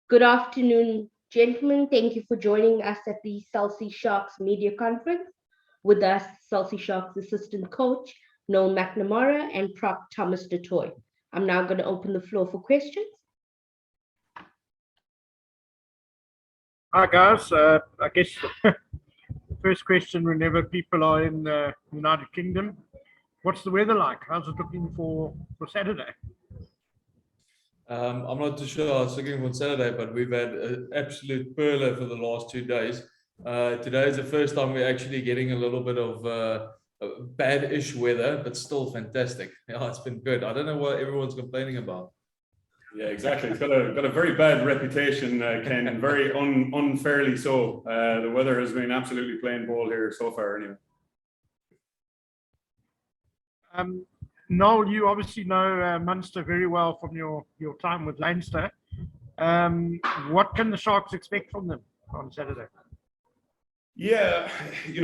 Good afternoon, gentlemen. Thank you for joining us at the Chelsea Sharks Media Conference. With us, Chelsea Sharks assistant coach, Noel Mcnamara, and prop Thomas du Toit. I'm now going to open the floor for questions. Hi guys, I guess the first question whenever people are in the United Kingdom, what's the weather like? How's it looking for Saturday? I'm not too sure how it's looking for Saturday, but we've had an absolute perler for the last 2 days. Today is the first time we're actually getting a little bit of bad-ish weather, but still fantastic. Yeah, it's been good. I don't know what everyone's complaining about. Yeah, exactly. It's got a very bad reputation, Ken, and very unfairly so. The weather has been absolutely playing ball here so far, anyway. Noel, you obviously know Munster very well from your time with Leinster. What can the Sharks expect from them on Saturday? Yeah,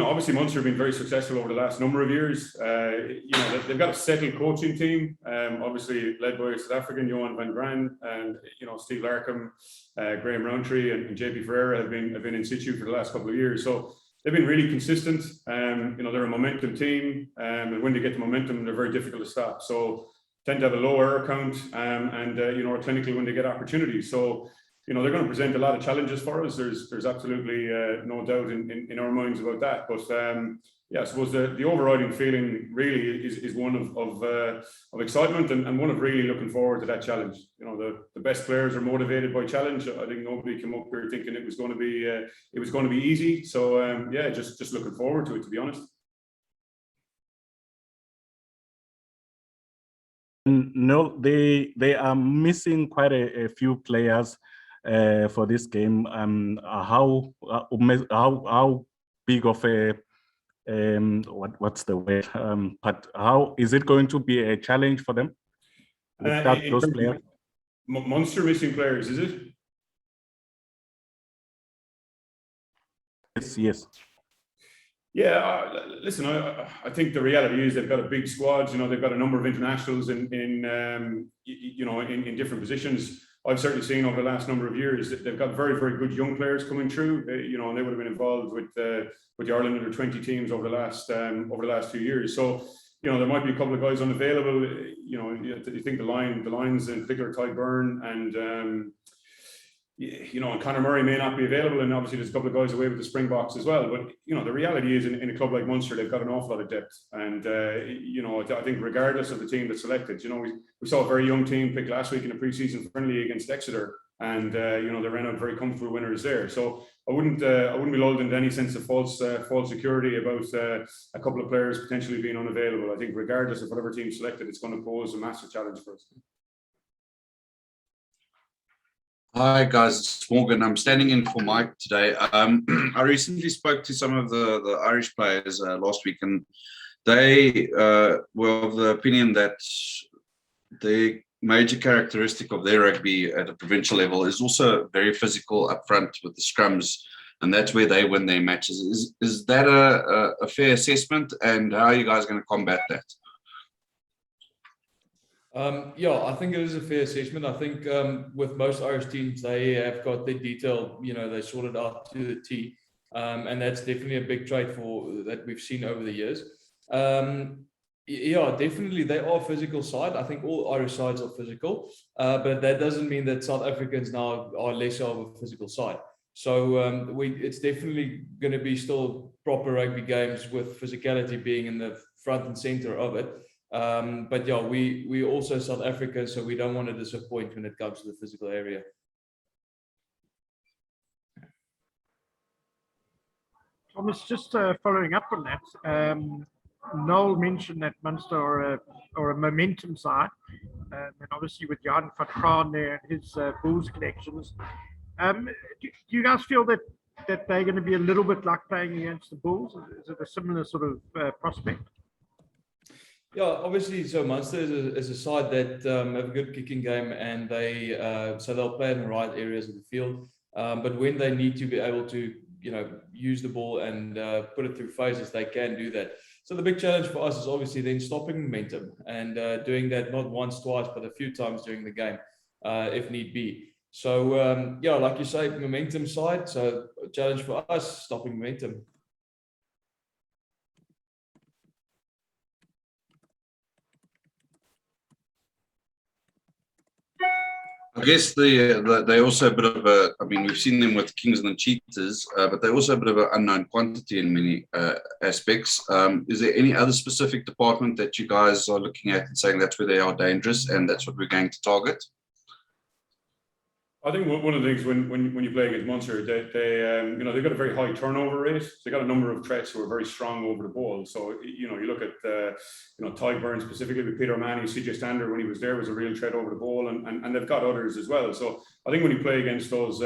obviously Munster have been very successful over the last number of years. They've got a settled coaching team, obviously led by South African Johan van Graan, and Steve Larkham, Graham Rowntree, and JP Ferreira have been in situ for the last couple of years. So they've been really consistent. They're a momentum team, and when they get the momentum, they're very difficult to stop. So tend to have a low error count, and are clinical when they get opportunities. So they're going to present a lot of challenges for us. There's absolutely no doubt in our minds about that. But I suppose the overriding feeling really is one of excitement and one of really looking forward to that challenge. The best players are motivated by challenge. I think nobody came up here thinking it was going to be easy. So just looking forward to it, to be honest. No, they are missing quite a few players for this game. How big of a what's the word? But how is it going to be a challenge for them without those players? Munster missing players, is it? Yes. Yeah, listen. I think the reality is they've got a big squad. They've got a number of internationals in different positions. I've certainly seen over the last number of years that they've got very, very good young players coming through. And they would have been involved with the Ireland under-20 teams over the last few years. So there might be a couple of guys unavailable. You think the lines in particular, Toit and and Conor Murray may not be available, and obviously there's a couple of guys away with the Springboks as well. But the reality is, in a club like Munster, they've got an awful lot of depth, and I think regardless of the team that's selected, we saw a very young team pick last week in a pre-season friendly against Exeter, and they ran out very comfortable winners there. So I wouldn't be lulled into any sense of false security about a couple of players potentially being unavailable. I think regardless of whatever team selected, it's going to pose a massive challenge for us. Hi guys, it's Morgan. I'm standing in for Mike today. I recently spoke to some of the Irish players last week, and they were of the opinion that the major characteristic of their rugby at a provincial level is also very physical up front with the scrums, and that's where they win their matches. Is that a fair assessment, and how are you guys going to combat that? I think it is a fair assessment. I think with most Irish teams, they have got their detail, they sort it out to the T. And that's definitely a big trait that we've seen over the years. Definitely they are physical side. I think all Irish sides are physical, but that doesn't mean that South Africans now are less of a physical side. So it's definitely going to be still proper rugby games with physicality being in the front and center of it. But we also South Africa, so we don't want to disappoint when it comes to the physical area. Thomas, just following up on that, Noel mentioned that Munster are a momentum side, and obviously with Johan van Graan there and his Bulls connections. Do you guys feel that they're going to be a little bit like playing against the Bulls? Is it a similar sort of prospect? Yeah, obviously. So Munster is a side that have a good kicking game, and they'll play in the right areas of the field. But when they need to be able to, use the ball and put it through phases, they can do that. So the big challenge for us is obviously then stopping momentum and doing that not once, twice, but a few times during the game, if need be. So yeah, like you say, momentum side. So challenge for us, stopping momentum. I guess they also a bit of a. I mean, we've seen them with Kings and the Cheetahs, but they're also a bit of an unknown quantity in many aspects. Is there any other specific department that you guys are looking at and saying that's where they are dangerous and that's what we're going to target? I think one of the things when you play against Munster, they they've got a very high turnover rate. So they've got a number of threats who are very strong over the ball. So you look at Toit specifically with Peter Manny, CJ Stander when he was there was a real threat over the ball, and they've got others as well. So I think when you play against those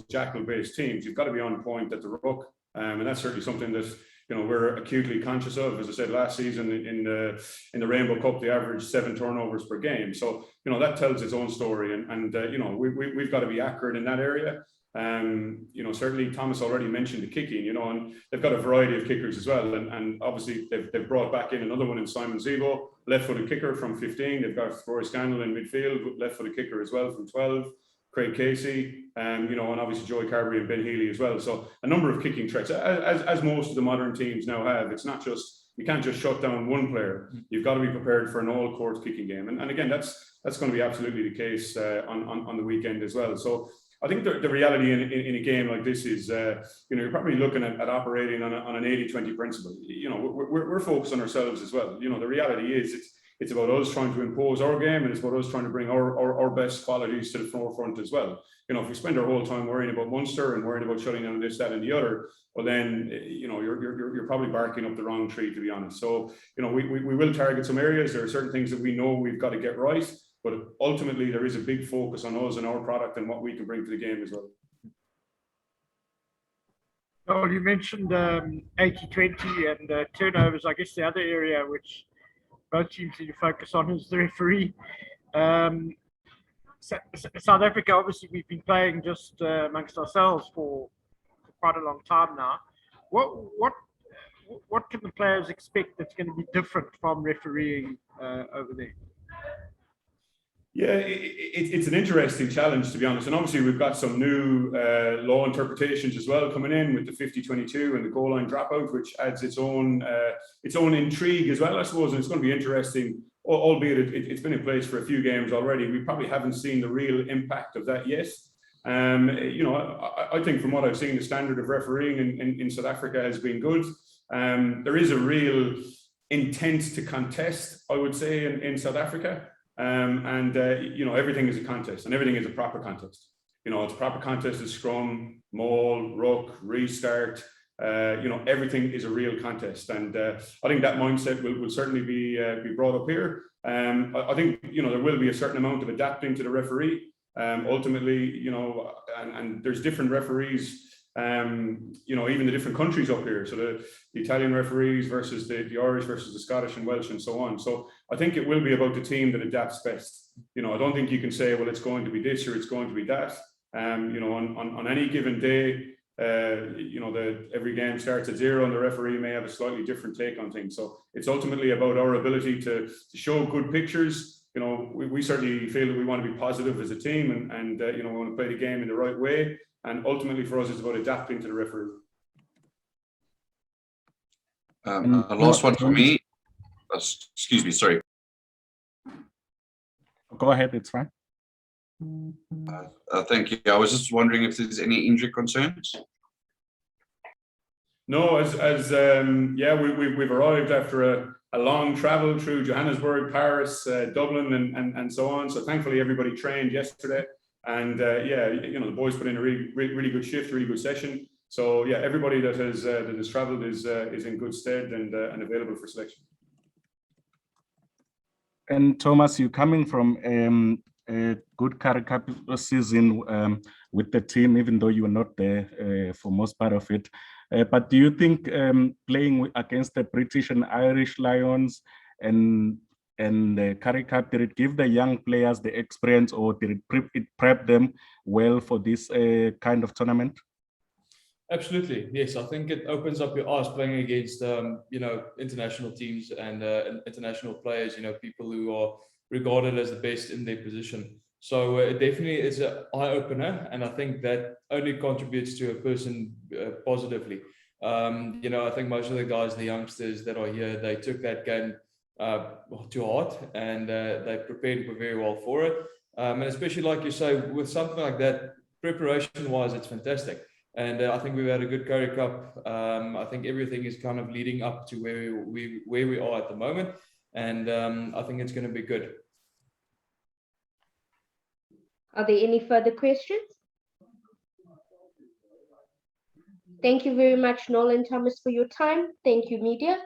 jackal-based teams, you've got to be on point at the ruck, and that's certainly something that we're acutely conscious of. As I said last season in the Rainbow Cup, they averaged 7 turnovers per game. So that tells its own story, and we've got to be accurate in that area. Certainly Thomas already mentioned the kicking, and they've got a variety of kickers as well, and obviously they've brought back in another one in Simon Zebo, left-footed kicker from 15. They've got Rory Scannell in midfield, left-footed kicker as well from 12. Craig Casey, and obviously Joey Carberry and Ben Healy as well. So a number of kicking threats, as most of the modern teams now have. It's not just, you can't just shut down one player. You've got to be prepared for an all-court kicking game. And again, that's going to be absolutely the case on the weekend as well. So I think the reality in a game like this is, you're probably looking at operating on an 80-20 principle. We're focused on ourselves as well. The reality is it's about us trying to impose our game, and it's about us trying to bring our best qualities to the forefront as well. If we spend our whole time worrying about Munster and worrying about shutting down this, that, and the other, well then, you're probably barking up the wrong tree, to be honest. So, we will target some areas. There are certain things that we know we've got to get right, but ultimately there is a big focus on us and our product and what we can bring to the game as well. Well, you mentioned 80-20 and turnovers. I guess the other area which both teams need to focus on is the referee. South Africa, obviously, we've been playing just amongst ourselves for quite a long time now. What can the players expect that's going to be different from refereeing over there? Yeah, it's an interesting challenge, to be honest. And obviously, we've got some new law interpretations as well coming in with the 50-22 and the goal line dropout, which adds its own intrigue as well, I suppose. And it's going to be interesting, albeit it's been in place for a few games already. We probably haven't seen the real impact of that yet. I think from what I've seen, the standard of refereeing in South Africa has been good. There is a real intent to contest, I would say, in South Africa. Everything is a contest, and everything is a proper contest. It's a proper contest is scrum, maul, ruck, restart. Everything is a real contest, and I think that mindset will certainly be brought up here. I think there will be a certain amount of adapting to the referee. Ultimately, and there's different referees. Even the different countries up here. So the Italian referees versus the Irish versus the Scottish and Welsh and so on. So I think it will be about the team that adapts best. I don't think you can say, well, it's going to be this or it's going to be that. On any given day, every game starts at 0 and the referee may have a slightly different take on things. So it's ultimately about our ability to show good pictures. We certainly feel that we want to be positive as a team and we want to play the game in the right way. And ultimately for us, it's about adapting to the referee. Last one for me. Excuse me, sorry. Go ahead, it's fine. Thank you. I was just wondering if there's any injury concerns. No, we've arrived after a long travel through Johannesburg, Paris, Dublin, and so on. So thankfully, everybody trained yesterday. And the boys put in a really good shift, really good session. So yeah, everybody that has travelled is in good stead and available for selection. And Thomas, you're coming from a good Currie Cup season with the team, even though you were not there for most part of it. But do you think playing against the British and Irish Lions and the Currie Cup, did it give the young players the experience, or did it prep them well for this kind of tournament? Absolutely, yes. I think it opens up your eyes playing against international teams and international players. People who are regarded as the best in their position. So it definitely is an eye opener, and I think that only contributes to a person positively. I think most of the guys, the youngsters that are here, they took that game to heart, and they prepared very well for it. And especially, like you say, with something like that, preparation-wise, it's fantastic. And I think we've had a good Currie Cup. I think everything is kind of leading up to where we are at the moment, and I think it's going to be good. Are there any further questions? Thank you very much, Noel and Thomas, for your time. Thank you, media.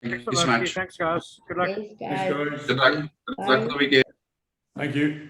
Thank you Excellent. so much. Thanks, guys. Good luck. Thanks, Thanks, guys. guys. Good luck. Good luck for the Bye. weekend. Thank you.